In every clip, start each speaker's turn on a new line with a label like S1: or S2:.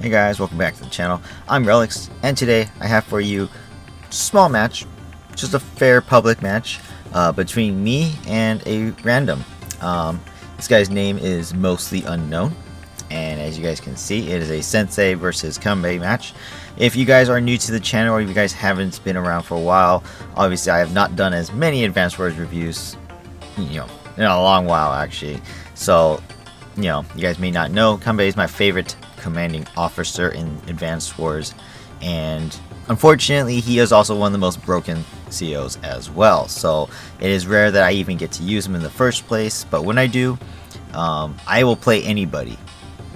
S1: Hey guys, welcome back to the channel. I'm Relyks, and today I have for you a small match, just a fair public match between me and a random. This guy's name is MostlyUnknown, and as you guys can see, it is a Sensei versus Kanbei match. If you guys are new to the channel or if you guys haven't been around for a while, obviously I have not done as many Advanced Wars reviews, in a long while actually. So, you guys may not know, Kanbei is my favorite commanding officer in Advanced Wars, and unfortunately he is also one of the most broken COs as well, so it is rare that I even get to use him in the first place. But when I do, I will play anybody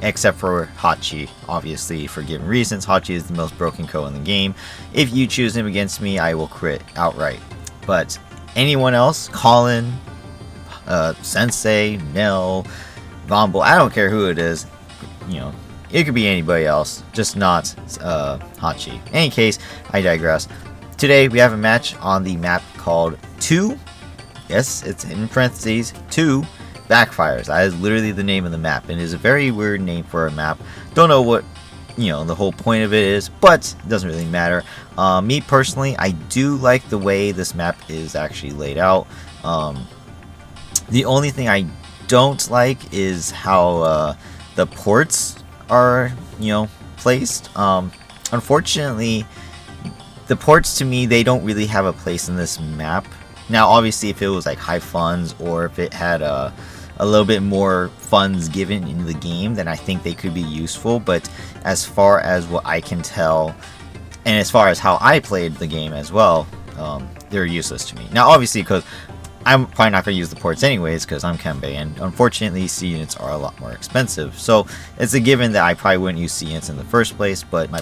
S1: except for Hachi, obviously for given reasons. Hachi is the most broken KO in the game. If you choose him against me, I will crit outright. But anyone else, Colin, Sensei, Nell, Vomble, I don't care who it is, it could be anybody else, just not Hachi. In any case, I digress. Today we have a match on the map called 2, yes, it's in parentheses, 2 Backfires. That is literally the name of the map, and it is a very weird name for a map. Don't know what the whole point of it is, but it doesn't really matter. Me personally, I do like the way this map is actually laid out. The only thing I don't like is how the ports are placed. Unfortunately, the ports, to me, they don't really have a place in this map. Now obviously if it was like high funds, or if it had a little bit more funds given in the game, then I think they could be useful. But as far as what I can tell, and as far as how I played the game as well, they're useless to me. Now obviously, because I'm probably not going to use the ports anyways, because I'm Kanbei, and unfortunately C units are a lot more expensive. So it's a given that I probably wouldn't use C units in the first place, but my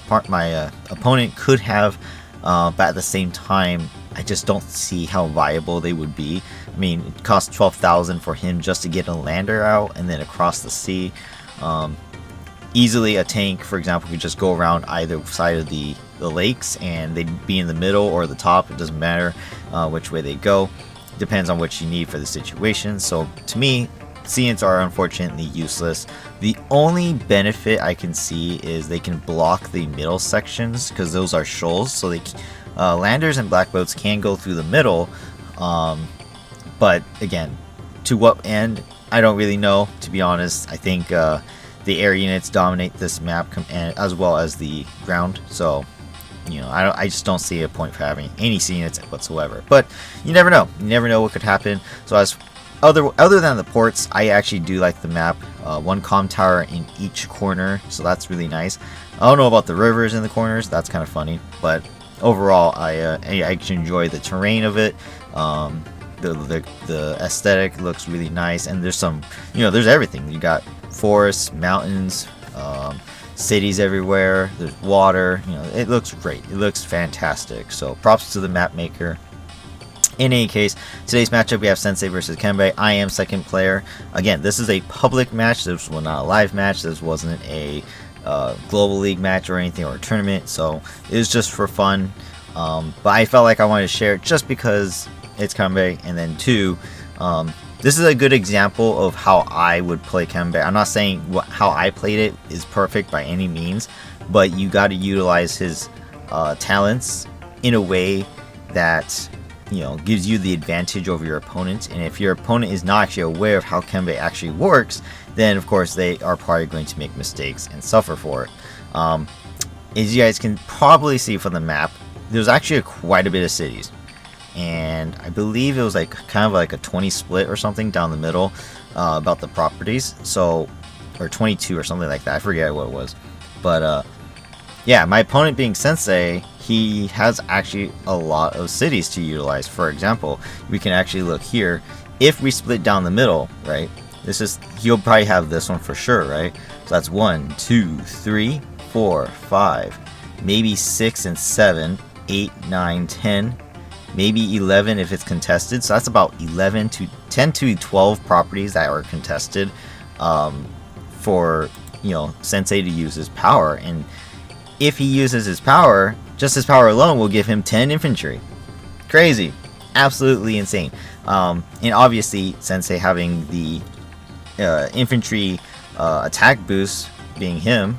S1: opponent could have, but at the same time, I just don't see how viable they would be. I mean, it costs 12,000 for him just to get a lander out and then across the sea. Easily a tank, for example, could just go around either side of the lakes, and they'd be in the middle or the top. It doesn't matter which way they go. Depends on what you need for the situation. So to me, CNs are unfortunately useless. The only benefit I can see is they can block the middle sections, because those are shoals, so they landers and black boats can go through the middle, but again, to what end, I don't really know, to be honest. I think the air units dominate this map as well as the ground, so I just don't see a point for having any C units whatsoever. But you never know. You never know what could happen. So as other than the ports, I actually do like the map. One comm tower in each corner, so that's really nice. I don't know about the rivers in the corners. That's kind of funny. But overall, I actually enjoy the terrain of it. The aesthetic looks really nice, and there's some, there's everything. You got forests, mountains, cities everywhere, there's water, it looks great, it looks fantastic, so props to the map maker. In any case, today's matchup we have Sensei versus Kanbei. I am second player. Again, this is a public match, this was not a live match, this wasn't a global league match or anything, or a tournament, so it was just for fun. But I felt like I wanted to share it just because it's Kanbei, and then two, this is a good example of how I would play Kanbei. I'm not saying how I played it is perfect by any means, but you got to utilize his talents in a way that gives you the advantage over your opponent. And if your opponent is not actually aware of how Kanbei actually works, then of course they are probably going to make mistakes and suffer for it. As you guys can probably see from the map, there's actually quite a bit of cities. And I believe it was like kind of like a 20 split or something down the middle about the properties, so, or 22 or something like that, I forget what it was. But yeah, my opponent being Sensei, he has actually a lot of cities to utilize. For example, we can actually look here. If we split down the middle, right, he'll probably have this one for sure, right? So that's 1, 2, 3, 4, 5, maybe 6 and 7, 8, 9, 10, maybe 11 if it's contested. So that's about 10 to 12 properties that are contested for Sensei to use his power. And if he uses his power, just his power alone will give him 10 infantry. Crazy, absolutely insane. And obviously Sensei having the infantry attack boost, being him,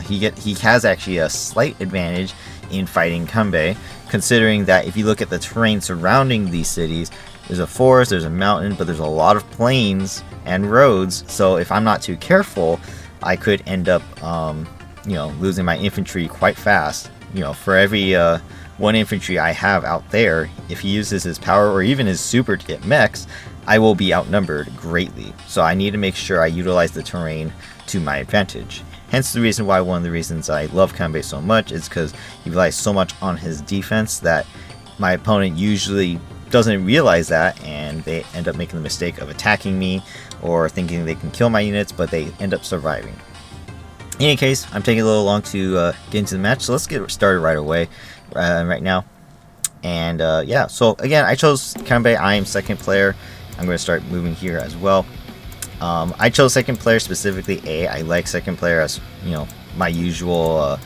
S1: he has actually a slight advantage in fighting Kanbei, considering that if you look at the terrain surrounding these cities, there's a forest, there's a mountain, but there's a lot of plains and roads. So if I'm not too careful, I could end up, losing my infantry quite fast. For every one infantry I have out there, if he uses his power or even his super to get mechs, I will be outnumbered greatly. So I need to make sure I utilize the terrain to my advantage. Hence the reason why one of the reasons I love Kanbei so much is because he relies so much on his defense that my opponent usually doesn't realize that, and they end up making the mistake of attacking me or thinking they can kill my units, but they end up surviving. In any case, I'm taking a little long to get into the match, so let's get started right away, right now. And yeah, so again, I chose Kanbei. I am second player. I'm going to start moving here as well. I chose second player specifically. I like second player as my usual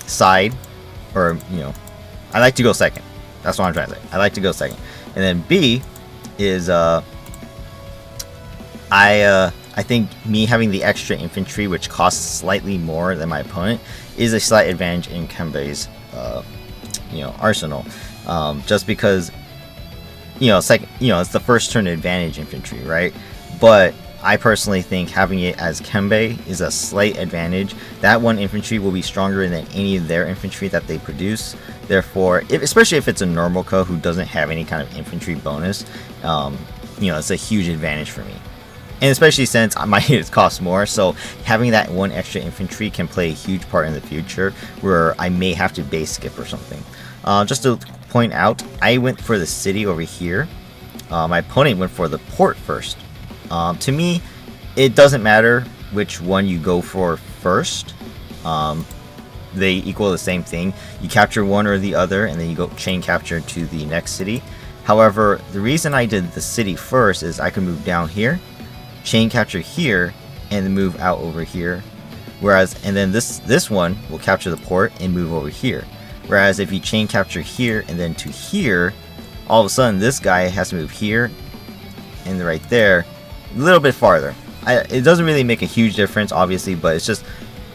S1: side, or I like to go second. That's what I'm trying to say. I like to go second. And then B is I think me having the extra infantry, which costs slightly more than my opponent, is a slight advantage in Kanbei's arsenal. Just because it's the first turn advantage infantry, right? But I personally think having it as Kanbei is a slight advantage. That one infantry will be stronger than any of their infantry that they produce. Therefore, especially if it's a normal co who doesn't have any kind of infantry bonus, it's a huge advantage for me. And especially since my units cost more, so having that one extra infantry can play a huge part in the future where I may have to base skip or something. Just to point out, I went for the city over here. My opponent went for the port first. To me, it doesn't matter which one you go for first. They equal the same thing. You capture one or the other, and then you go chain capture to the next city. However, the reason I did the city first is I can move down here, chain capture here, and then move out over here. And then this one will capture the port and move over here. Whereas if you chain capture here and then to here, all of a sudden this guy has to move here and right there, a little bit farther. It doesn't really make a huge difference, obviously, but it's just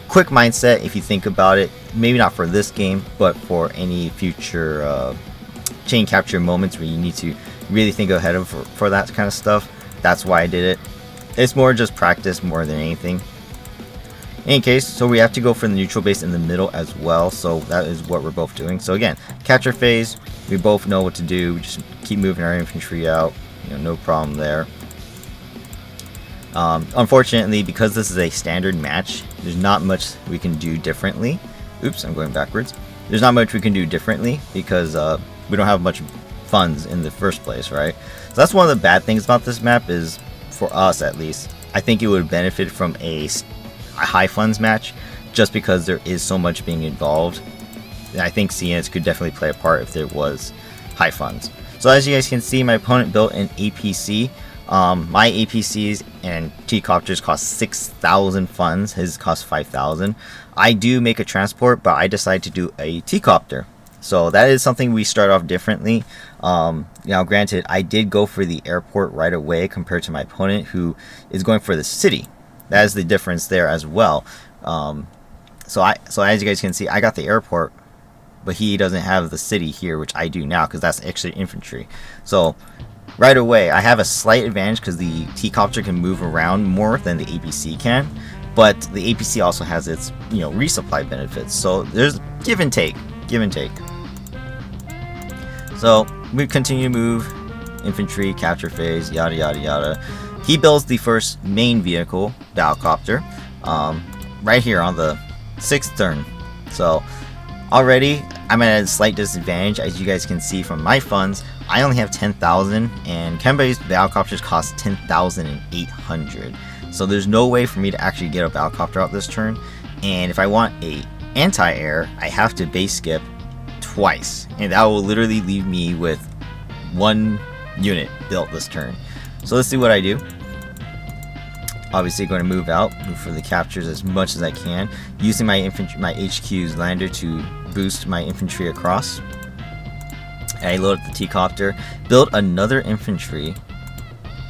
S1: quick mindset if you think about it. Maybe not for this game, but for any future chain capture moments where you need to really think ahead of for that kind of stuff. That's why I did it. It's more just practice more than anything. In any case, so we have to go for the neutral base in the middle as well, so that is what we're both doing. So again, capture phase, we both know what to do. We just keep moving our infantry out, no problem there. Unfortunately, because this is a standard match, there's not much we can do differently. Oops, I'm going backwards. There's not much we can do differently because we don't have much funds in the first place, right? So that's one of the bad things about this map is, for us at least, I think it would benefit from a high funds match just because there is so much being involved. And I think CNs could definitely play a part if there was high funds. So as you guys can see, my opponent built an APC. My APCs and T-copters cost 6,000 funds. His cost 5,000. I do make a transport, but I decided to do a T-copter. So that is something we start off differently. Now granted, I did go for the airport right away compared to my opponent who is going for the city. That is the difference there as well. So as you guys can see, I got the airport, but he doesn't have the city here, which I do now because that's actually infantry. So right away, I have a slight advantage because the T-copter can move around more than the APC can, but the APC also has its resupply benefits. So there's give and take. So we continue to move infantry, capture phase, yada yada yada. He builds the first main vehicle, Balcopter, right here on the 6th turn. So already I'm at a slight disadvantage, as you guys can see from my funds. I only have 10,000, and Kanbei's Balcopters cost 10,800. So there's no way for me to actually get a Balcopter out this turn. And if I want a anti-air, I have to base skip twice, and that will literally leave me with one unit built this turn. So let's see what I do. Obviously going to move for the captures as much as I can, using my HQ's lander to boost my infantry across. And I load up the T-copter, build another infantry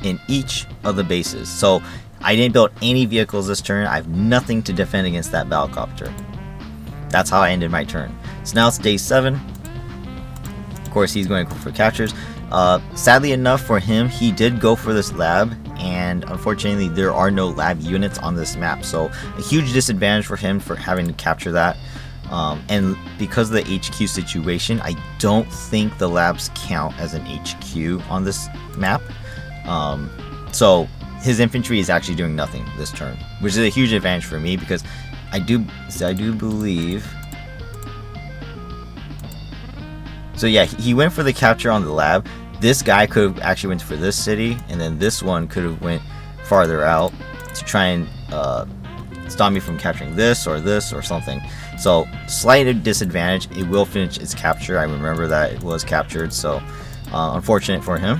S1: in each of the bases. So I didn't build any vehicles this turn. I have nothing to defend against that Battlecopter. That's how I ended my turn. So now it's day 7. Of course, he's going to go for captures. Sadly enough for him, he did go for this lab, and unfortunately there are no lab units on this map, so a huge disadvantage for him for having to capture that. And because of the HQ situation, I don't think the labs count as an HQ on this map. So his infantry is actually doing nothing this turn, which is a huge advantage for me, because I do believe. So yeah, he went for the capture on the lab. This guy could have actually went for this city, and then this one could have went farther out to try and stop me from capturing this or something. So slight disadvantage. It will finish its capture. I remember that it was captured, so unfortunate for him.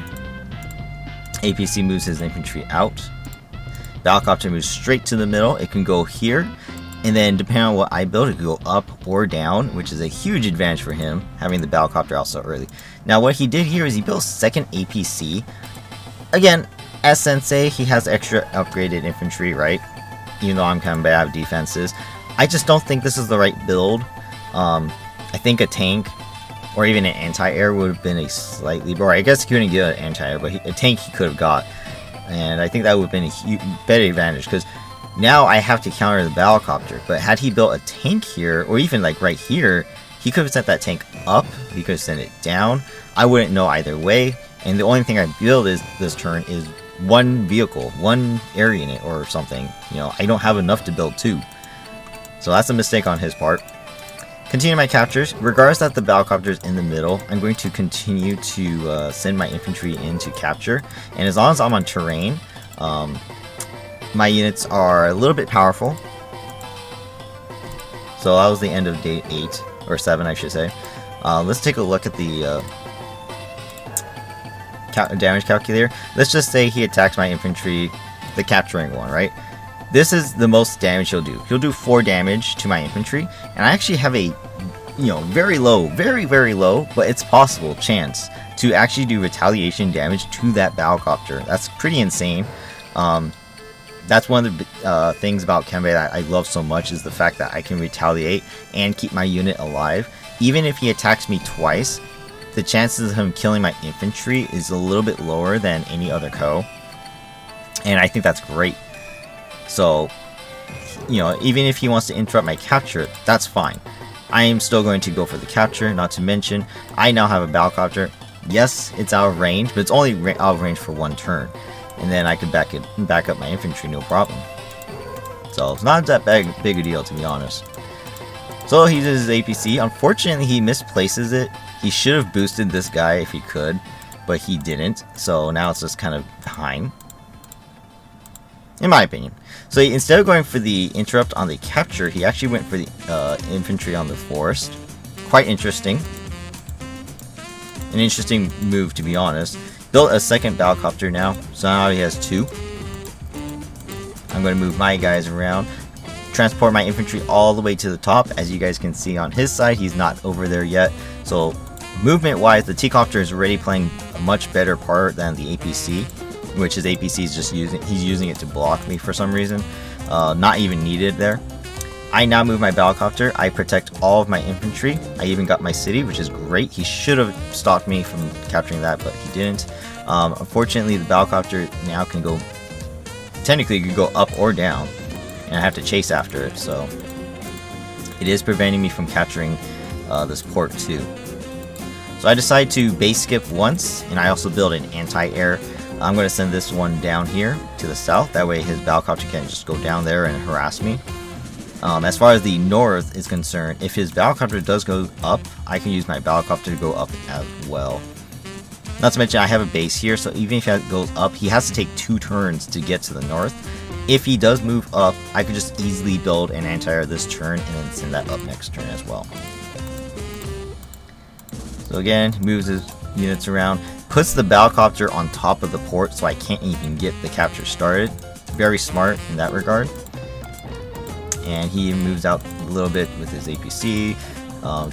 S1: APC moves his infantry out. Battlecopter moves straight to the middle. It can go here, and then depending on what I build, it can go up or down, which is a huge advantage for him, having the Battlecopter out so early. Now what he did here is he built second APC. Again, as Sensei, he has extra upgraded infantry, right? Even though I'm Kanbei, I have defenses. I just don't think this is the right build. I think a tank or even an anti-air would have been a slightly better. I guess he couldn't get an anti-air, but a tank he could have got. And I think that would have been a better advantage, because now I have to counter the Battlecopter. But had he built a tank here, or even like right here, he could have sent that tank up, he could have sent it down. I wouldn't know either way. And the only thing I build is this turn is one vehicle, one air unit or something. You know, I don't have enough to build 2. So that's a mistake on his part. Continue my captures. Regardless that the Battlecopter is in the middle, I'm going to continue to send my infantry in to capture. And as long as I'm on terrain, my units are a little bit powerful. So that was the end of day 8, or 7 I should say. Let's take a look at the damage calculator. Let's just say he attacks my infantry, the capturing one, right? This is the most damage he'll do. He'll do 4 damage to my infantry, and I actually have a, very low, very low, but it's possible chance to actually do retaliation damage to that Battlecopter. That's pretty insane. That's one of the things about Kanbei that I love so much, is the fact that I can retaliate and keep my unit alive. Even if he attacks me twice, the chances of him killing my infantry is a little bit lower than any other co. And I think that's great. So, even if he wants to interrupt my capture, that's fine. I am still going to go for the capture, not to mention, I now have a Battlecopter. Yes, it's out of range, but it's only out of range for 1 turn. And then I could back up my infantry, no problem. So, it's not that big a deal, to be honest. So, he does his APC. Unfortunately, he misplaces it. He should have boosted this guy if he could, but he didn't. So, now it's just kind of behind, in my opinion. So instead of going for the interrupt on the capture, he actually went for the infantry on the forest. Quite interesting. An interesting move, to be honest. Built a second Battlecopter now, so now he has 2. I'm going to move my guys around. Transport my infantry all the way to the top. As you guys can see on his side, he's not over there yet. So movement-wise, the T-Copter is already playing a much better part than the APC. Which his APC is just he's using it to block me for some reason. Not even needed there. I now move my Battlecopter. I protect all of my infantry. I even got my city, which is great. He should have stopped me from capturing that, but he didn't. Unfortunately, the Battlecopter now can go, technically it could go up or down, and I have to chase after it, so it is preventing me from capturing this port too. So I decide to base skip once, and I also build an anti-air. I'm going to send this one down here to the south. That way his Battlecopter can just go down there and harass me. As far as the north is concerned, if his Battlecopter does go up, I can use my Battlecopter to go up as well. Not to mention I have a base here, so even if he goes up, he has to take 2 turns to get to the north. If he does move up, I could just easily build an anti-air this turn and then send that up next turn as well. So again, he moves his units around. Puts the Battlecopter on top of the port so I can't even get the capture started. Very smart in that regard. And he moves out a little bit with his APC,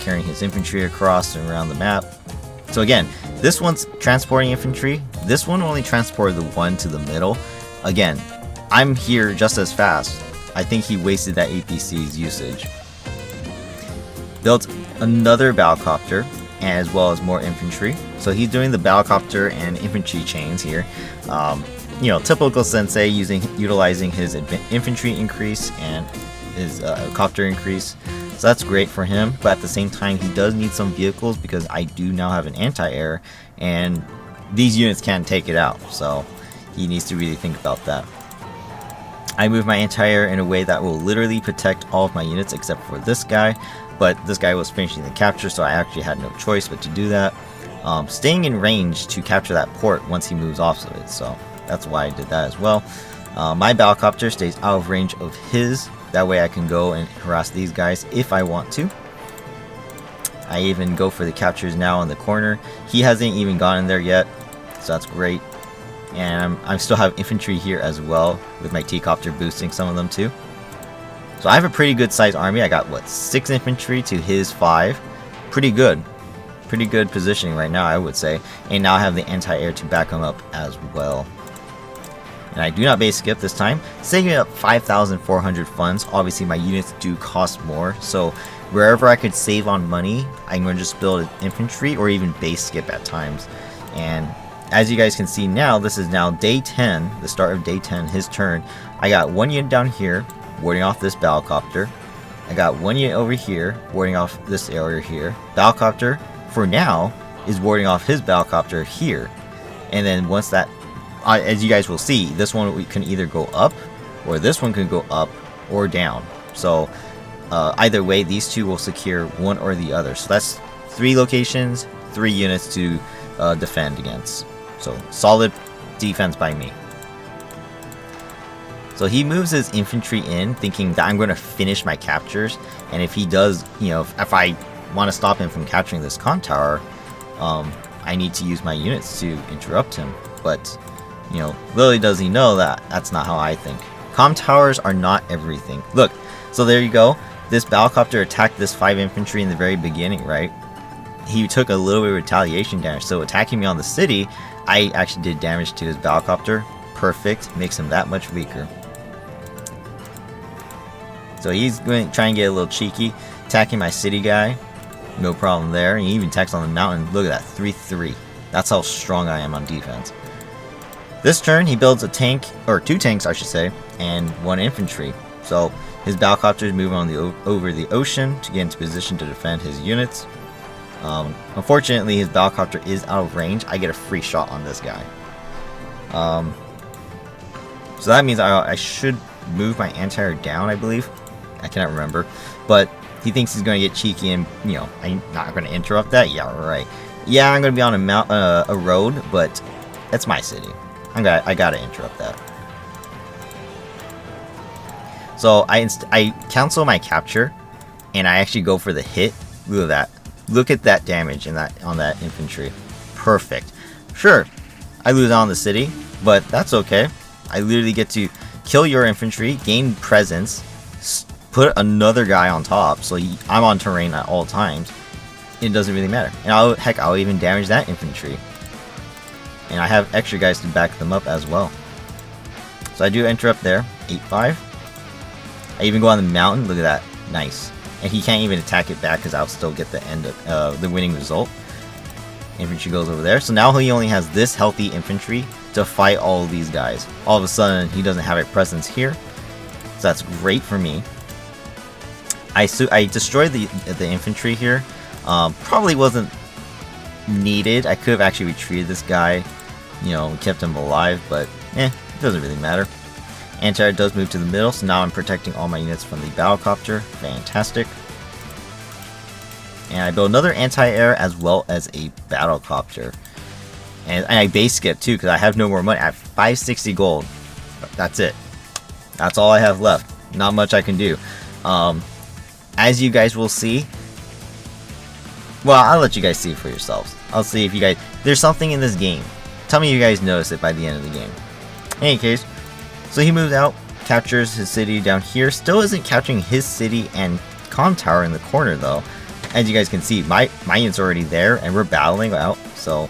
S1: carrying his infantry across and around the map. So again, this one's transporting infantry. This one only transported the one to the middle. Again, I'm here just as fast. I think he wasted that APC's usage. Built another battlecopter, as well as more infantry. So he's doing the battlecopter and infantry chains here. You know, typical Sensei, utilizing his infantry increase and his copter increase. So that's great for him, but at the same time he does need some vehicles because I do now have an anti-air and these units can't take it out, so he needs to really think about that. I move my anti-air in a way that will literally protect all of my units except for this guy, but this guy was finishing the capture, so I actually had no choice but to do that. Staying in range to capture that port once he moves off of it, so that's why I did that as well. My battlecopter stays out of range of his. That way I can go and harass these guys if I want to. I even go for the captures now in the corner. He hasn't even gotten there yet, so that's great. And I still have infantry here as well, with my T-copter boosting some of them too. So I have a pretty good sized army. I got, what, 6 infantry to his 5. Pretty good. Pretty good positioning right now, I would say. And now I have the anti-air to back him up as well. And I do not base skip this time, saving up 5,400 funds. Obviously my units do cost more, so wherever I could save on money, I'm going to just build infantry or even base skip at times. And as you guys can see now, this is now day 10, the start of day 10, his turn. I got 1 unit down here, warding off this battlecopter. I got 1 unit over here, warding off this area here. Battlecopter, for now, is warding off his battlecopter here. And then once that, as you guys will see, this one can either go up, or this one can go up or down. So either way, these two will secure one or the other. So that's 3 locations, 3 units to defend against. So solid defense by me. So he moves his infantry in, thinking that I'm going to finish my captures. And if he does, you know, if I want to stop him from capturing this con tower, I need to use my units to interrupt him. But you know, little does he know that that's not how I think. Com towers are not everything. Look, so there you go. This battlecopter attacked this 5 infantry in the very beginning, right? He took a little bit of retaliation damage. So attacking me on the city, I actually did damage to his battlecopter. Perfect. Makes him that much weaker. So he's going to try and get a little cheeky. Attacking my city guy. No problem there. He even attacks on the mountain. Look at that. 3-3. That's how strong I am on defense. This turn, he builds a tank, or 2 tanks, I should say, and 1 infantry. So his battlecopters move on over the ocean to get into position to defend his units. Unfortunately, his battlecopter is out of range. I get a free shot on this guy. So that means I should move my anti-air down, I believe. I cannot remember. But he thinks he's going to get cheeky and, you know, I'm not going to interrupt that. Yeah, right. Yeah, I'm going to be on a road, but that's my city. I gotta interrupt that. So I cancel my capture, and I actually go for the hit. Look at that. Look at that damage on that infantry. Perfect. Sure, I lose on the city, but that's okay. I literally get to kill your infantry, gain presence, put another guy on top, so I'm on terrain at all times. It doesn't really matter. And I'll even damage that infantry. And I have extra guys to back them up as well. So I do interrupt there. 8-5. I even go on the mountain. Look at that. Nice. And he can't even attack it back because I'll still get the end of the winning result. Infantry goes over there. So now he only has this healthy infantry to fight all of these guys. All of a sudden, he doesn't have a presence here. So that's great for me. I destroyed the infantry here. Probably wasn't needed. I could have actually retreated this guy. You know, kept him alive, but it doesn't really matter. Anti-air does move to the middle, so now I'm protecting all my units from the battlecopter. Fantastic. And I build another anti-air as well as a battlecopter. And I base skip too, because I have no more money. I have 560 gold. That's it. That's all I have left. Not much I can do. As you guys will see, well, I'll let you guys see it for yourselves. I'll see if you guys, there's something in this game. Tell me you guys notice it by the end of the game. In any case, so he moves out, captures his city down here. Still isn't capturing his city and con tower in the corner though. As you guys can see, my unit's already there and we're battling out. So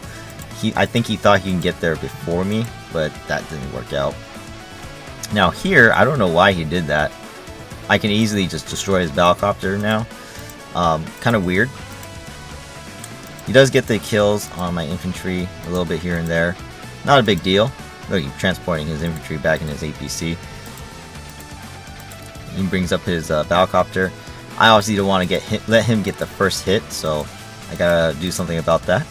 S1: I think he thought he can get there before me, but that didn't work out. Now here, I don't know why he did that. I can easily just destroy his battlecopter now. Kind of weird. He does get the kills on my infantry a little bit here and there. Not a big deal. Look, he's transporting his infantry back in his APC. He brings up his battlecopter. I obviously don't want to let him get the first hit, so I gotta do something about that.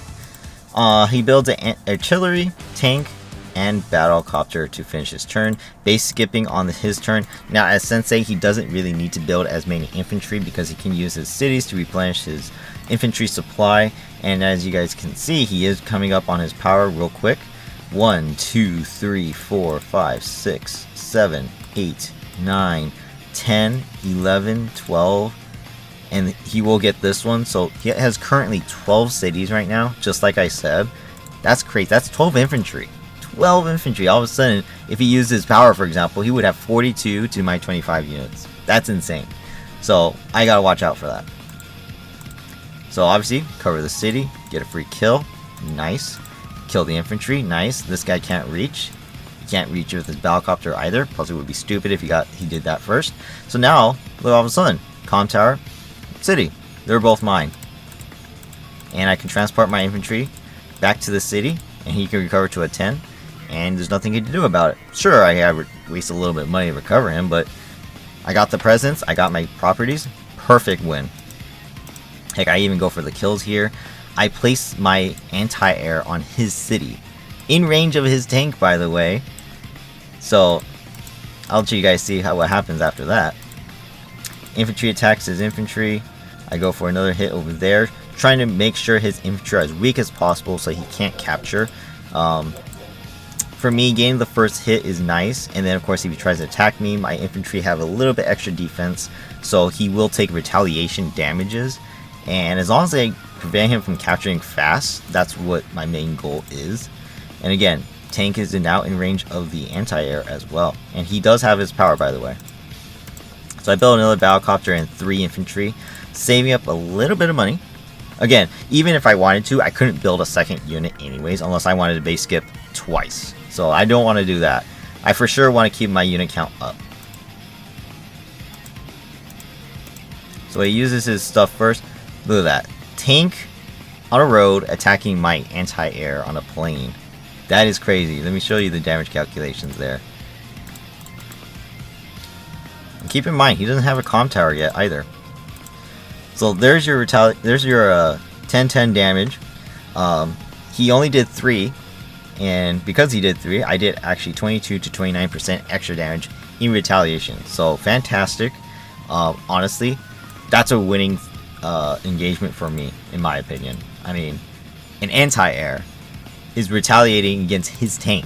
S1: He builds an artillery, tank, and battlecopter to finish his turn, base skipping on his turn. Now as Sensei, he doesn't really need to build as many infantry because he can use his cities to replenish his infantry supply, and as you guys can see, he is coming up on his power real quick. 1, 2, 3, 4, 5, 6, 7, 8, 9, 10, 11, 12, and he will get this one. So he has currently 12 cities right now, just like I said. That's crazy. That's 12 infantry. 12 infantry. All of a sudden, if he used his power, for example, he would have 42 to my 25 units. That's insane. So I gotta watch out for that. So obviously, cover the city, get a free kill. Nice. Kill the infantry. Nice. This guy can't reach. He can't reach with his battlecopter either. Plus, it would be stupid if he did that first. So now, look, all of a sudden, comm tower, city. They're both mine. And I can transport my infantry back to the city, and he can recover to a 10. And there's nothing he can do about it. Sure, I waste a little bit of money to recover him, but I got the presence, I got my properties. Perfect win. Heck, I even go for the kills here. I place my anti-air on his city. In range of his tank, by the way. So, I'll let you guys see what happens after that. Infantry attacks his infantry. I go for another hit over there, trying to make sure his infantry are as weak as possible so he can't capture. For me, getting the first hit is nice, and then of course if he tries to attack me, my infantry have a little bit extra defense, so he will take retaliation damages. And as long as I prevent him from capturing fast, that's what my main goal is. And again, tank is now in range of the anti-air as well, and he does have his power, by the way. So I built another battlecopter and 3 infantry, saving up a little bit of money. Again, even if I wanted to, I couldn't build a second unit anyways, unless I wanted to base skip twice. So I don't want to do that. I for sure want to keep my unit count up. So he uses his stuff first. Look at that. Tank on a road attacking my anti-air on a plane. That is crazy. Let me show you the damage calculations there. And keep in mind, he doesn't have a comm tower yet either. So there's your 10-10 damage. He only did 3. And because he did 3, I did actually 22 to 29% extra damage in retaliation. So fantastic. Honestly, that's a winning engagement for me, in my opinion. I mean, an anti-air is retaliating against his tank.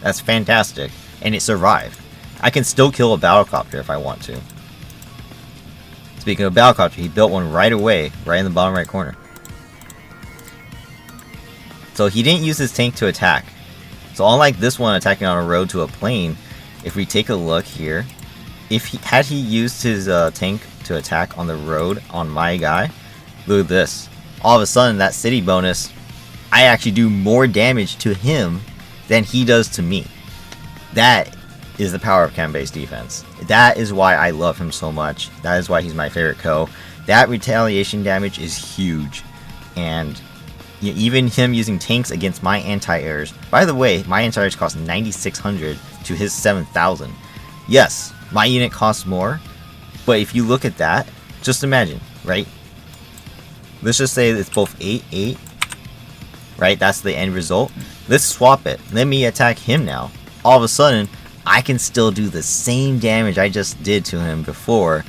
S1: That's fantastic. And it survived. I can still kill a battlecopter if I want to. Speaking of battlecopter, he built one right away, right in the bottom right corner. So he didn't use his tank to attack. So unlike this one attacking on a road to a plane, if we take a look here, had he used his tank to attack on the road on my guy, look at this. All of a sudden, that city bonus, I actually do more damage to him than he does to me. That is the power of Kanbei's defense. That is why I love him so much. That is why he's my favorite co. That retaliation damage is huge. And even him using tanks against my anti-airs. By the way, my anti-airs cost 9,600 to his 7,000. Yes, my unit costs more, but if you look at that, just imagine, right? Let's just say it's both 8, 8, right? That's the end result. Let's swap it. Let me attack him now. All of a sudden, I can still do the same damage I just did to him before,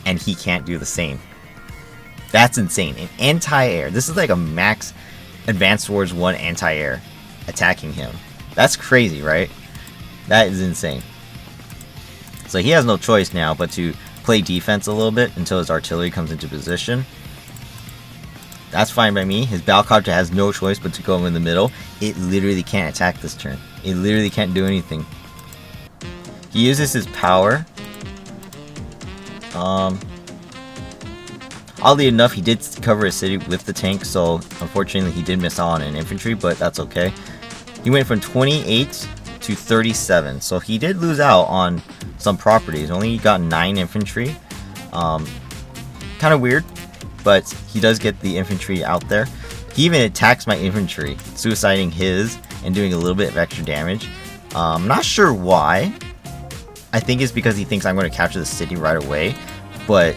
S1: and he can't do the same. That's insane. An anti-air. This is like a max Advanced Wars 1 anti-air attacking him. That's crazy, right? That is insane. So he has no choice now but to play defense a little bit until his artillery comes into position. That's fine by me. His battlecopter has no choice but to go in the middle. It literally can't attack this turn. It literally can't do anything. He uses his power. Oddly enough, he did cover his city with the tank, so unfortunately he did miss out on an infantry, but that's okay. He went from 28 to to 37. So he did lose out on some properties. Only got 9 infantry. Kind of weird, but he does get the infantry out there. He even attacks my infantry, suiciding his and doing a little bit of extra damage. I'm not sure why. I think it's because he thinks I'm going to capture the city right away, but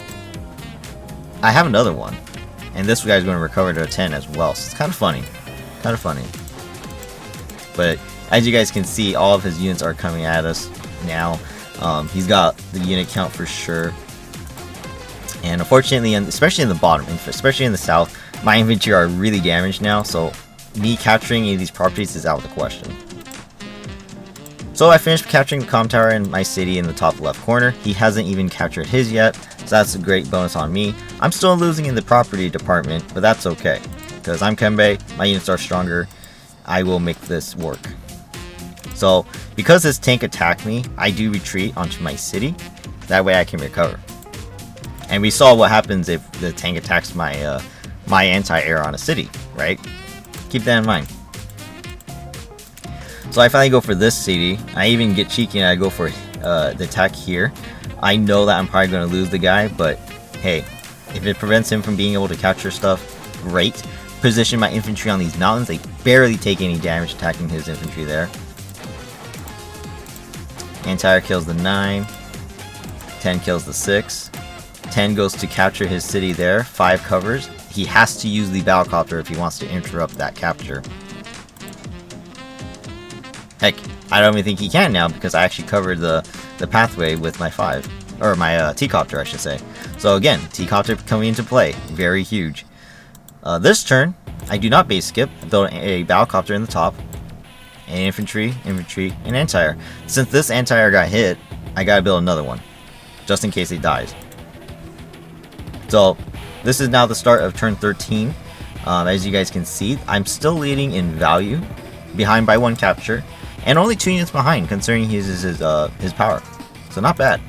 S1: I have another one, and this guy's going to recover to a 10 as well, so it's kind of funny. Kind of funny. But as you guys can see, all of his units are coming at us now. He's got the unit count for sure. And unfortunately, especially in the bottom, especially in the south, my infantry are really damaged now, so me capturing any of these properties is out of the question. So I finished capturing the comm tower in my city in the top left corner. He hasn't even captured his yet, so that's a great bonus on me. I'm still losing in the property department, but that's okay, because I'm Kanbei, my units are stronger. I will make this work. So because this tank attacked me, I do retreat onto my city. That way I can recover. And we saw what happens if the tank attacks my my anti-air on a city, right? Keep that in mind. So I finally go for this city. I even get cheeky and I go for the attack here. I know that I'm probably going to lose the guy, but hey, if it prevents him from being able to capture stuff, great. Position my infantry on these mountains. They barely take any damage attacking his infantry there. Anti-air kills the 9. 10 kills the 6. 10 goes to capture his city there. 5 covers. He has to use the battlecopter if he wants to interrupt that capture. Heck, I don't even think he can now because I actually covered the pathway with my 5. Or my T-copter, I should say. So again, T-copter coming into play. Very huge. This turn, I do not base skip. I build a battlecopter in the top. And infantry, and anti-air. Since this anti-air got hit, I gotta build another one. Just in case it dies. So, this is now the start of turn 13. As you guys can see, I'm still leading in value. Behind by 1 capture. And only 2 units behind, considering he uses his power. So not bad.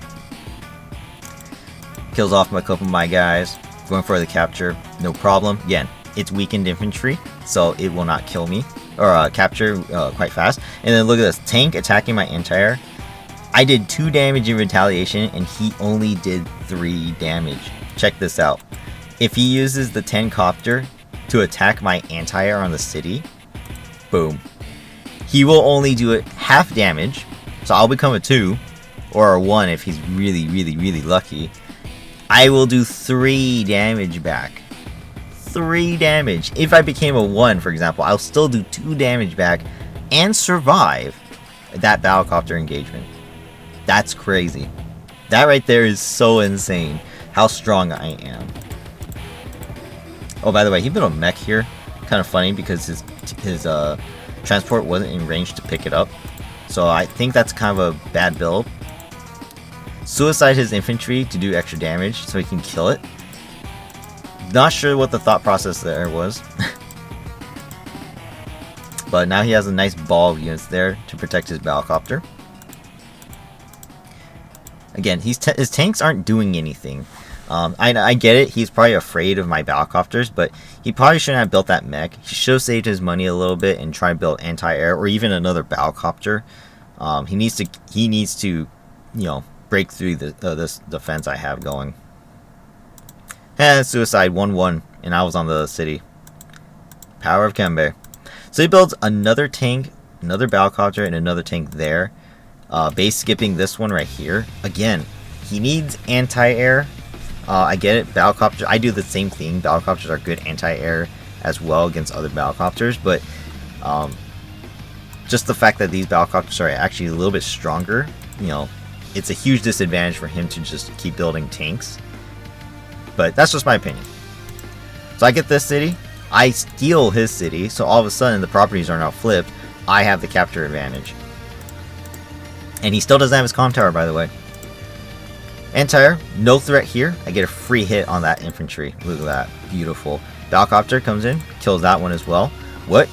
S1: Kills off a couple of my guys. Going for the capture, no problem. Again, it's weakened infantry, so it will not kill me. Or capture quite fast. And then look at this, tank attacking my anti-air. I did 2 damage in retaliation, and he only did 3 damage. Check this out. If he uses the 10 copter to attack my anti-air on the city, boom. He will only do it half damage, so I'll become a 2, or a 1 if he's really, really, really lucky. I will do 3 damage back. 3 damage. If I became a 1, for example, I'll still do 2 damage back and survive that battlecopter engagement. That's crazy. That right there is so insane. How strong I am. Oh, by the way, he built a mech here. Kind of funny because his transport wasn't in range to pick it up. So I think that's kind of a bad build. Suicide his infantry to do extra damage so he can kill it. Not sure what the thought process there was. But now he has a nice ball of units there to protect his battlecopter. Again, his tanks aren't doing anything. I get it, he's probably afraid of my battlecopters, but he probably shouldn't have built that mech. He should have saved his money a little bit and try to build anti-air or even another battlecopter. He needs to, you know, break through this defense I have going. And suicide 1-1, and I was on the city. Power of Kanbei. So he builds another tank, another battlecopter, and another tank there. Base skipping this one right here. Again, he needs anti-air. I get it, battlecopters. I do the same thing. Battlecopters are good anti-air as well against other battlecopters, but just the fact that these battlecopters are actually a little bit stronger, you know, it's a huge disadvantage for him to just keep building tanks. But that's just my opinion. So I get this city, I steal his city, so all of a sudden the properties are now flipped. I have the capture advantage. And he still doesn't have his comm tower, by the way. Anti-air, no threat here. I get a free hit on that infantry. Look at that. Beautiful. Battlecopter comes in, kills that one as well. What?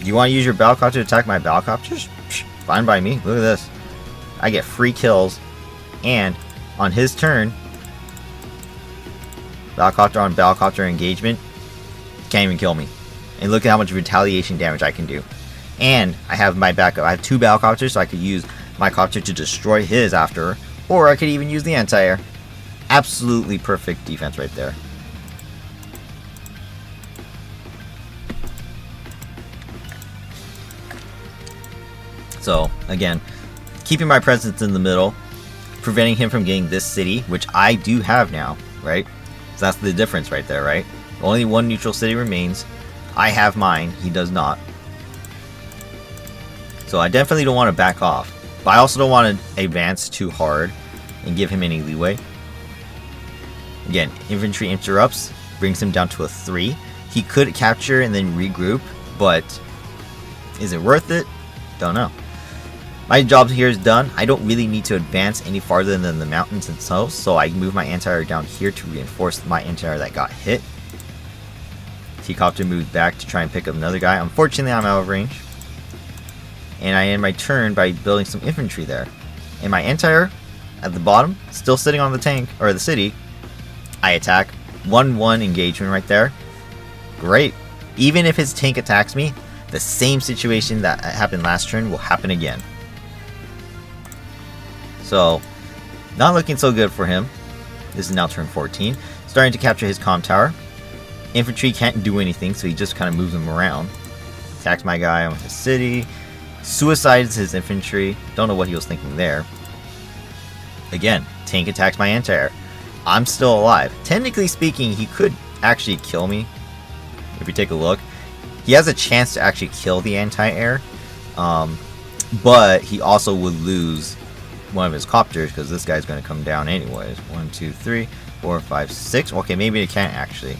S1: You want to use your battlecopter to attack my battlecopters? Psh, fine by me. Look at this. I get free kills. And on his turn, battlecopter on battlecopter engagement, can't even kill me. And look at how much retaliation damage I can do. And I have my backup. I have 2 battlecopters, so I could use my copter to destroy his after, or I could even use the anti-air. Absolutely perfect defense right there. So, again, keeping my presence in the middle, preventing him from getting this city, which I do have now, right? So that's the difference right there, right? Only 1 neutral city remains. I have mine, he does not. So I definitely don't want to back off. But I also don't want to advance too hard and give him any leeway. Again, infantry interrupts, brings him down to a 3. He could capture and then regroup, but is it worth it? Don't know. My job here is done. I don't really need to advance any farther than the mountains themselves, so I move my anti-air down here to reinforce my anti-air that got hit. T-Copter moves back to try and pick up another guy. Unfortunately, I'm out of range. And I end my turn by building some infantry there. And my anti-air at the bottom, still sitting on the tank, or the city. I attack. 1-1 engagement right there. Great. Even if his tank attacks me, the same situation that happened last turn will happen again. So, not looking so good for him. This is now turn 14. Starting to capture his comm tower. Infantry can't do anything, so he just kind of moves them around. Attacks my guy on his city. Suicides his infantry. Don't know what he was thinking there. Again, tank attacks my anti-air. I'm still alive. Technically speaking, he could actually kill me. If you take a look. He has a chance to actually kill the anti-air. But he also would lose one of his copters, because this guy's going to come down anyways. 1, 2, 3, 4, 5, 6. Okay, maybe it can't actually.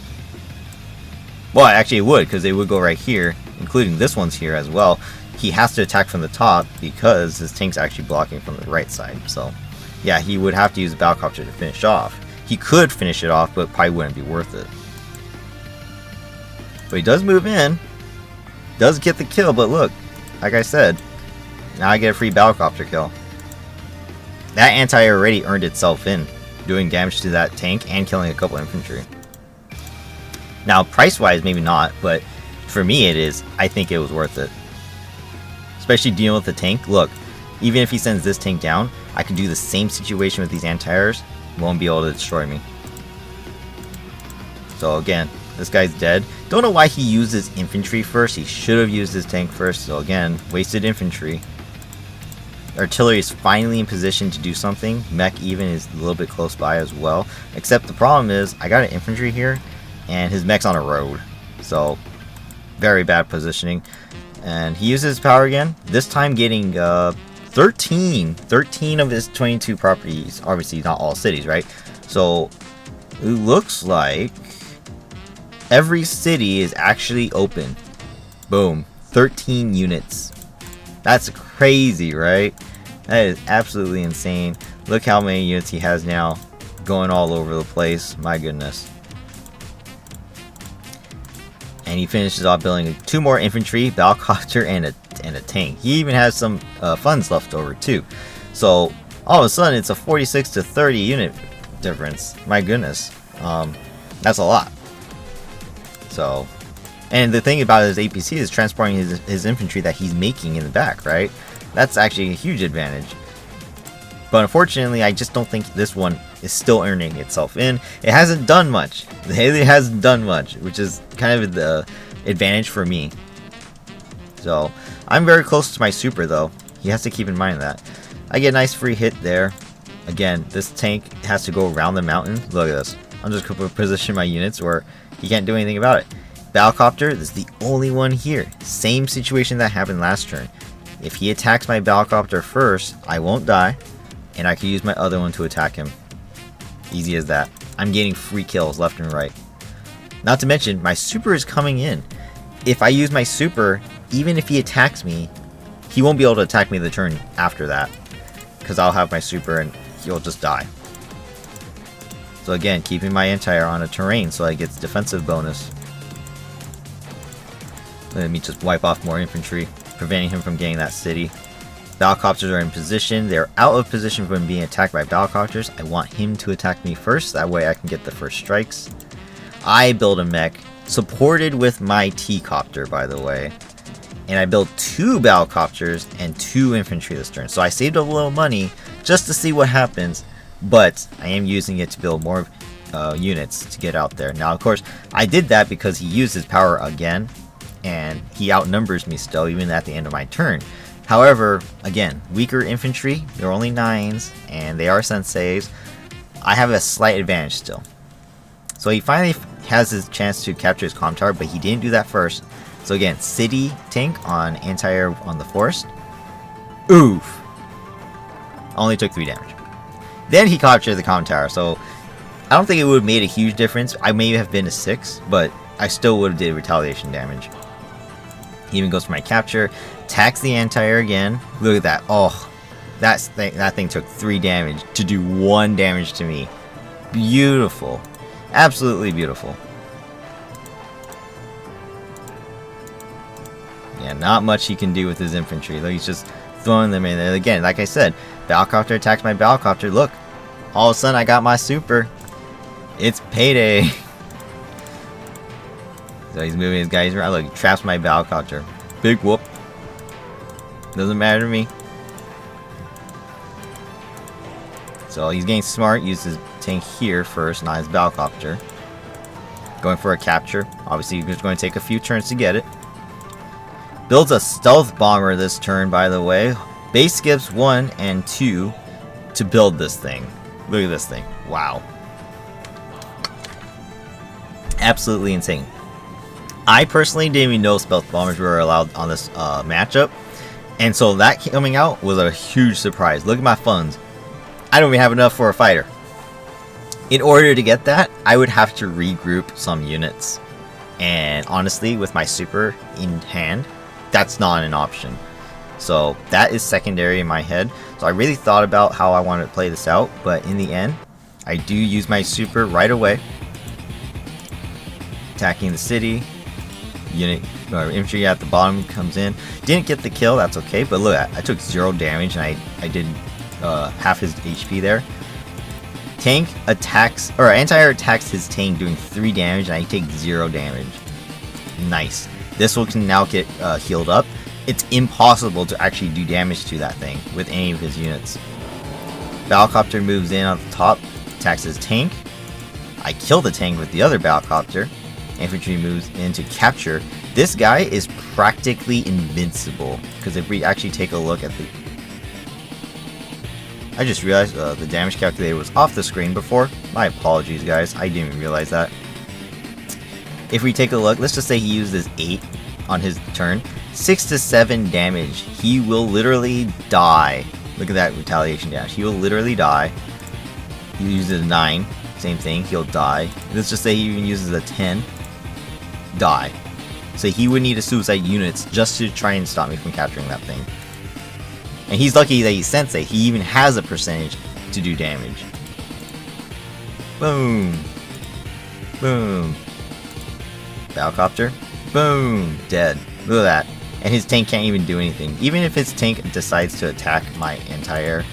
S1: Well, actually it would, because they would go right here, including this one's here as well. He has to attack from the top because his tank's actually blocking from the right side. So, yeah, he would have to use a battlecopter to finish off. He could finish it off, but probably wouldn't be worth it. But he does move in. Does get the kill, but look, like I said, now I get a free battlecopter kill. That anti-air already earned itself in, doing damage to that tank and killing a couple infantry. Now, price-wise, maybe not, but for me it is. I think it was worth it. Especially dealing with the tank. Look, even if he sends this tank down, I can do the same situation with these anti-airs. Won't be able to destroy me. So again, this guy's dead. Don't know why he uses infantry first. He should have used his tank first. So again, wasted infantry. Artillery is finally in position to do something. Mech even is a little bit close by as well. Except the problem is, I got an infantry here, and his mech's on a road. So, very bad positioning. And he uses his power again. This time getting 13 of his 22 properties. Obviously not all cities, right? So, it looks like every city is actually open. Boom. 13 units. That's crazy, right? That is absolutely insane. Look how many units he has now going all over the place. My goodness. And he finishes off building 2 more infantry, battlecopter, and a tank. He even has some funds left over too. So all of a sudden it's a 46 to 30 unit difference. My goodness. That's a lot. So, and the thing about his APC is transporting his infantry that he's making in the back, right? That's actually a huge advantage. But unfortunately, I just don't think this one is still earning itself in. It hasn't done much. It hasn't done much, which is kind of the advantage for me. So, I'm very close to my super though. He has to keep in mind that. I get a nice free hit there. Again, this tank has to go around the mountain. Look at this. I'm just going to position my units where he can't do anything about it. Battlecopter is the only one here. Same situation that happened last turn. If he attacks my battlecopter first, I won't die, and I can use my other one to attack him. Easy as that. I'm getting free kills left and right. Not to mention, my super is coming in. If I use my super, even if he attacks me, he won't be able to attack me the turn after that, because I'll have my super and he'll just die. So again, keeping my anti-air on a terrain so I get defensive bonus. Let me just wipe off more infantry, preventing him from getting that city. Battlecopters are in position. They're out of position from being attacked by battlecopters. I want him to attack me first. That way I can get the first strikes. I build a mech, supported with my T-Copter, by the way. and I built 2 battlecopters and 2 infantry this turn. So I saved a little money just to see what happens, but I am using it to build more units to get out there. Now, of course, I did that because he used his power again, and he outnumbers me still, even at the end of my turn. However, again, weaker infantry, they're only 9s, and they are senseis. I have a slight advantage still. So he finally has his chance to capture his comm tower, but he didn't do that first. So again, city tank on anti-air on the forest. Oof! Only took 3 damage. Then he captured the comm tower, so I don't think it would have made a huge difference. I may have been a 6, but I still would have did retaliation damage. He even goes for my capture, attacks the anti-air again. Look at that. Oh, that thing took 3 damage to do 1 damage to me. Beautiful. Absolutely beautiful. Yeah, not much he can do with his infantry. Like, he's just throwing them in there. Again, like I said, Battlecopter attacks my Battlecopter. Look, all of a sudden I got my super. It's payday. So he's moving his guys around. Look, he traps my Battlecopter. Big whoop. Doesn't matter to me. So he's getting smart. Uses tank here first, not his Battlecopter. Going for a capture. Obviously, he's going to take a few turns to get it. Builds a stealth bomber this turn, by the way. Base skips 1 and 2 to build this thing. Look at this thing. Wow. Absolutely insane. I personally didn't even know stealth bombers were allowed on this matchup. And so that coming out was a huge surprise. Look at my funds. I don't even have enough for a fighter. In order to get that, I would have to regroup some units. And honestly, with my super in hand, that's not an option. So that is secondary in my head. So I really thought about how I wanted to play this out, but in the end, I do use my super right away. Attacking the city. Unit or infantry at the bottom comes in. Didn't get the kill, that's okay, but look at that. I took 0 damage and I did half his HP there. Tank attacks, or anti-air attacks his tank doing 3 damage and I take 0 damage. Nice. This one can now get healed up. It's impossible to actually do damage to that thing with any of his units. Battlecopter moves in on the top, attacks his tank. I kill the tank with the other Battlecopter. Infantry moves in to capture. This guy is practically invincible, because if we actually take a look at the... I just realized the damage calculator was off the screen before. My apologies, guys. I didn't even realize that. If we take a look, let's just say he uses 8 on his turn. 6 to 7 damage. He will literally die. Look at that retaliation damage. He will literally die. He uses 9. Same thing. He'll die. Let's just say he even uses a 10. Die. So he would need a suicide units just to try and stop me from capturing that thing. And he's lucky that he's Sensei. He even has a percentage to do damage. Boom. Boom. Battlecopter. Boom. Dead. Look at that. And his tank can't even do anything. Even if his tank decides to attack my anti-air.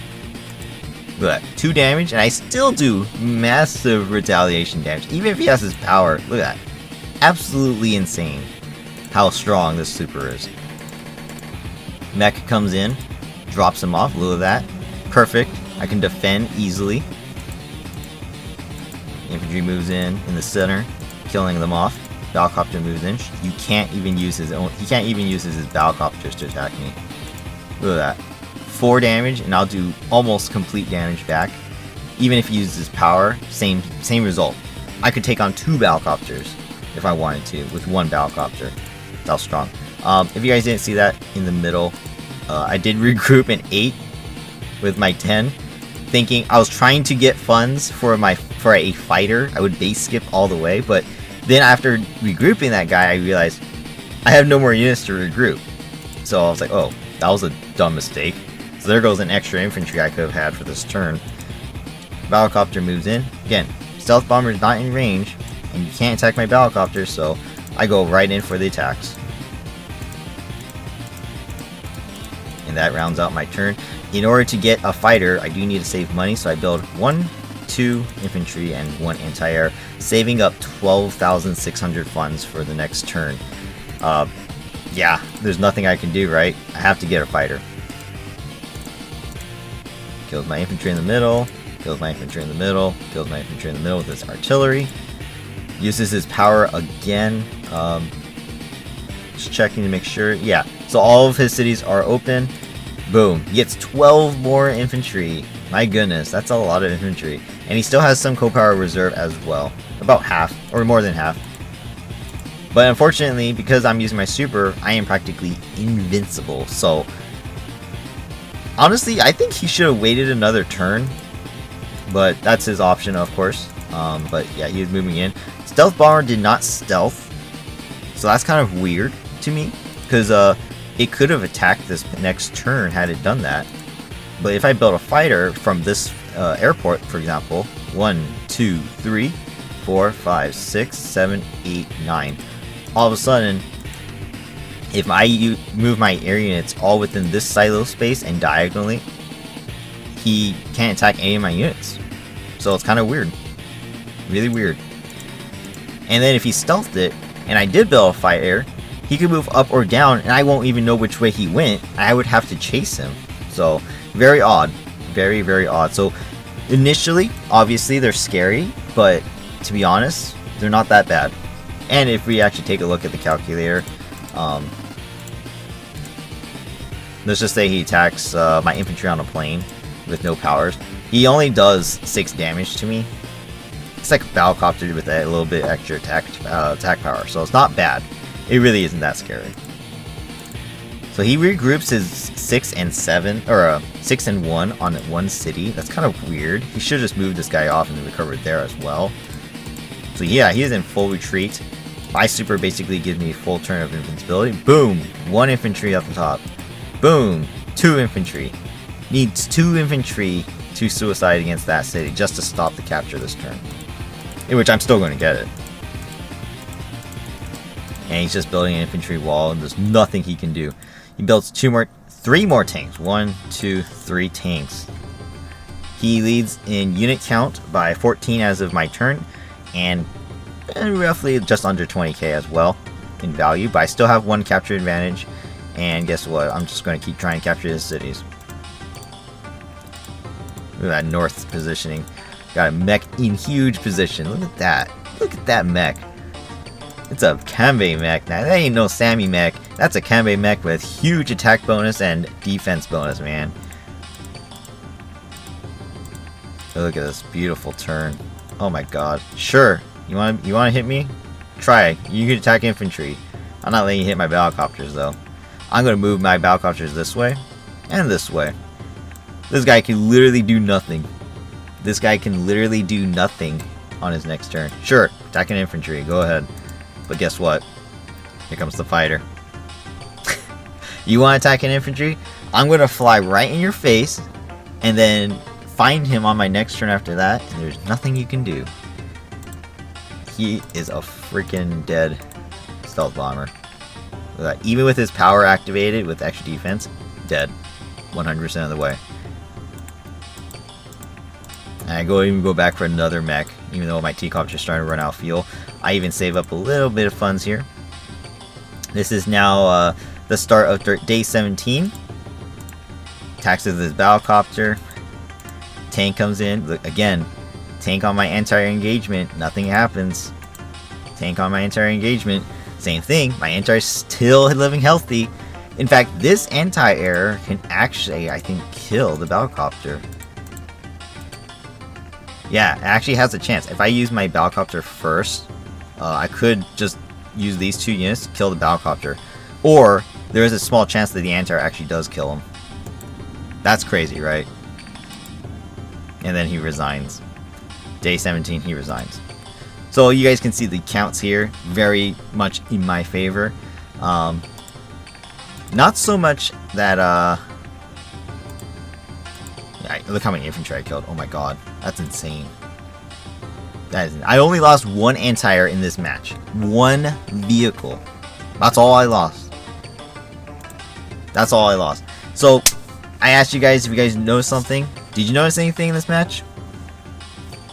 S1: Look at that. 2 damage and I still do massive retaliation damage. Even if he has his power. Look at that. Absolutely insane how strong this super is. Mech comes in, drops him off. Look at that. Perfect. I can defend easily. Infantry moves in the center, killing them off. Battlecopter moves in. You can't even use his own. He can't even use his Battlecopters to attack me. Look at that. 4 damage, and I'll do almost complete damage back. Even if he uses his power, same result. I could take on 2 Battlecopters if I wanted to, with 1 Battlecopter. That was strong. If you guys didn't see that in the middle, I did regroup an 8 with my 10, thinking I was trying to get funds for a fighter. I would base skip all the way, but then after regrouping that guy, I realized I have no more units to regroup. So I was like, oh, that was a dumb mistake. So there goes an extra infantry I could have had for this turn. Battlecopter moves in. Again, stealth bomber is not in range, and you can't attack my Battlecopter, so I go right in for the attacks. And that rounds out my turn. In order to get a fighter, I do need to save money, so I build 1, 2 infantry and 1 anti-air, saving up 12,600 funds for the next turn. Yeah, there's nothing I can do, right? I have to get a fighter. Kills my infantry in the middle. Kills my infantry in the middle. Kills my infantry in the middle with his artillery. Uses his power again. Just checking to make sure. Yeah, so all of his cities are open. Boom. He gets 12 more infantry. My goodness, that's a lot of infantry. And he still has some co-power reserve as well. About half, or more than half. But unfortunately, because I'm using my super, I am practically invincible. So, honestly, I think he should have waited another turn. But that's his option, of course. But yeah, he was moving in. Stealth Bomber did not stealth. So that's kind of weird to me. Because it could have attacked this next turn had it done that. But if I built a fighter from this airport, for example, 1, 2, 3, 4, 5, 6, 7, 8, 9. All of a sudden, if I move my air units all within this silo space and diagonally, he can't attack any of my units. So it's kind of weird. Really weird. And then if he stealthed it, and I did build a fighter, he could move up or down, and I won't even know which way he went. I would have to chase him. So, very odd. Very, very odd. So, initially, obviously, they're scary, but to be honest, they're not that bad. And if we actually take a look at the calculator, let's just say he attacks my infantry on a plane with no powers. He only does 6 damage to me. It's like a battlecopter with a little bit extra attack power, so it's not bad. It really isn't that scary. So he regroups his 6 and 7, or 6 and 1 on one city. That's kind of weird. He should have just moved this guy off and recovered there as well. So yeah, he is in full retreat. My super basically gives me a full turn of invincibility. Boom! 1 infantry up the top. Boom! 2 infantry. Needs 2 infantry to suicide against that city just to stop the capture this turn. In which I'm still going to get it. And he's just building an infantry wall and there's nothing he can do. He builds 3 more tanks. 1, 2, 3 tanks. He leads in unit count by 14 as of my turn. And roughly just under 20k as well in value, but I still have 1 capture advantage, and guess what? I'm just going to keep trying to capture his cities. Look at that north positioning. Got a mech in huge position. Look at that. Look at that mech. It's a Kanbei mech. Now, that ain't no Sammy mech. That's a Kanbei mech with huge attack bonus and defense bonus, man. Look at this beautiful turn. Oh my god. Sure. You want to hit me? Try. You can attack infantry. I'm not letting you hit my battlecopters though. I'm going to move my battlecopters this way and this way. This guy can literally do nothing. This guy can literally do nothing on his next turn. Sure, attacking infantry. Go ahead. But guess what? Here comes the fighter. You want to attack an infantry? I'm going to fly right in your face and then find him on my next turn after that, and there's nothing you can do. He is a freaking dead stealth bomber. Even with his power activated with extra defense, dead. 100% of the way. And I even go back for another mech, even though my T-Copter is starting to run out of fuel. I even save up a little bit of funds here. This is now the start of day 17. Taxes this battlecopter. Tank comes in. Look, again, tank on my anti-air engagement. Nothing happens. Tank on my anti-air engagement. Same thing. My anti-air is still living healthy. In fact, this anti-air can actually, I think, kill the battlecopter. Yeah, it actually has a chance. If I use my battlecopter first, I could just use these 2 units to kill the battlecopter. Or, there is a small chance that the anti-air actually does kill him. That's crazy, right? And then he resigns. Day 17, he resigns. So you guys can see the counts here, very much in my favor. Not so much that, yeah, look how many infantry I killed. Oh my god, that's insane. I only lost 1 anti-air in this match. 1 vehicle. That's all I lost. That's all I lost. So, I asked you guys if you guys noticed something. Did you notice anything in this match?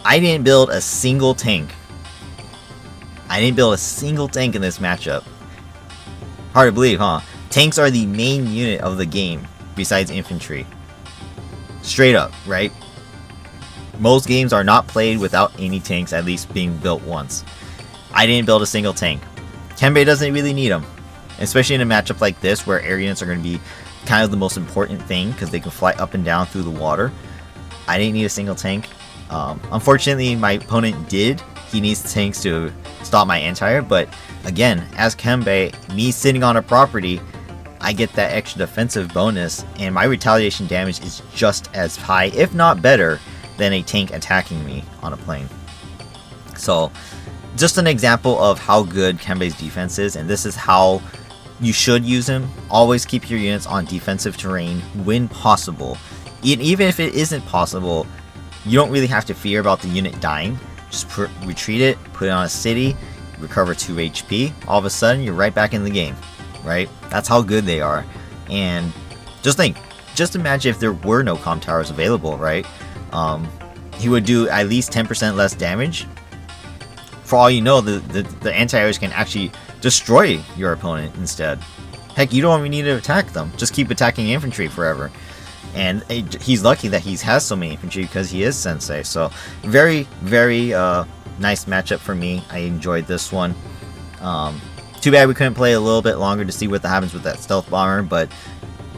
S1: I didn't build a single tank. I didn't build a single tank in this matchup. Hard to believe, huh? Tanks are the main unit of the game besides infantry. Straight up, right? Most games are not played without any tanks at least being built once. I didn't build a single tank. Kanbei doesn't really need them, especially in a matchup like this where air units are going to be kind of the most important thing because they can fly up and down through the water. I didn't need a single tank. Unfortunately, my opponent did. He needs tanks to stop my anti-air, but again, as Kanbei, me sitting on a property, I get that extra defensive bonus, and my retaliation damage is just as high, if not better, than a tank attacking me on a plane. So, just an example of how good Kanbei's defense is, and this is how you should use him. Always keep your units on defensive terrain when possible. Even if it isn't possible, you don't really have to fear about the unit dying. Just retreat it, put it on a city, recover 2 HP. All of a sudden, you're right back in the game, right? That's how good they are. And just imagine if there were no comm towers available, right? He would do at least 10% less damage. For all you know, the anti-airs can actually destroy your opponent instead. Heck, you don't even need to attack them. Just keep attacking infantry forever. And he's lucky that he has so many infantry because he is Sensei. So very, very nice matchup for me. I enjoyed this one. Too bad we couldn't play a little bit longer to see what happens with that stealth bomber, but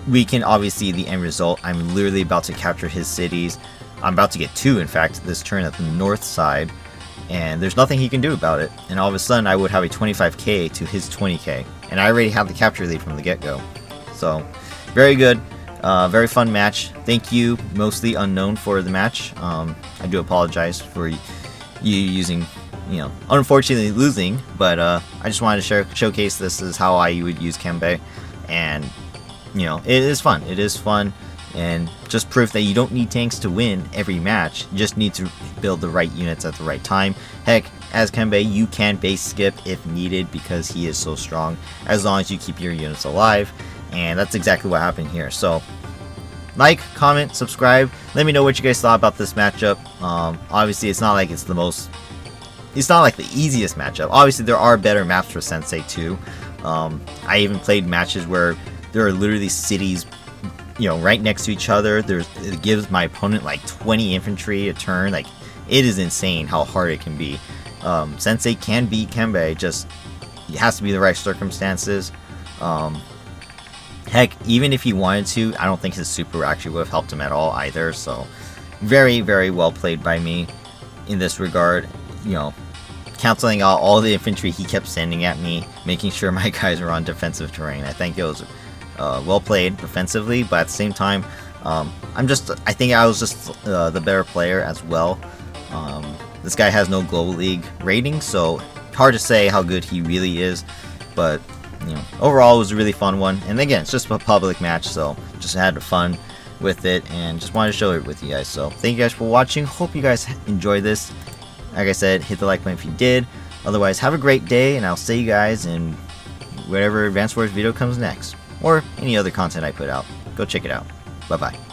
S1: we can obviously see the end result. I'm literally about to capture his cities. I'm about to get 2, in fact, this turn at the north side, and there's nothing he can do about it. And all of a sudden, I would have a 25k to his 20k, and I already have the capture lead from the get-go. So, very good. Very fun match. Thank you, Mostly Unknown, for the match. I do apologize for you using, unfortunately losing, but I just wanted to showcase this is how I would use Kanbei, and it is fun. It is fun, and just proof that you don't need tanks to win every match. You just need to build the right units at the right time. Heck, as Kanbei, you can base skip if needed because he is so strong, as long as you keep your units alive. And that's exactly what happened here. So, like, comment, subscribe. Let me know what you guys thought about this matchup. Obviously, it's not like it's not like the easiest matchup. Obviously, there are better maps for Sensei too. I even played matches where there are literally cities, right next to each other. It gives my opponent like 20 infantry a turn. Like, it is insane how hard it can be. Sensei can beat Kanbei. Just it has to be the right circumstances. Heck, even if he wanted to, I don't think his super actually would have helped him at all either. So, very, very well played by me in this regard. Canceling out all the infantry he kept sending at me, making sure my guys are on defensive terrain. I think it was well played defensively, but at the same time, I think I was just the better player as well. This guy has no Global League rating, so hard to say how good he really is, but overall it was a really fun one. And again, it's just a public match, so just had fun with it and just wanted to show it with you guys. So thank you guys for watching. Hope you guys enjoyed this. Like I said, hit the like button if you did. Otherwise, have a great day, and I'll see you guys in whatever Advance Wars video comes next, or any other content I put out. Go check it out. Bye bye.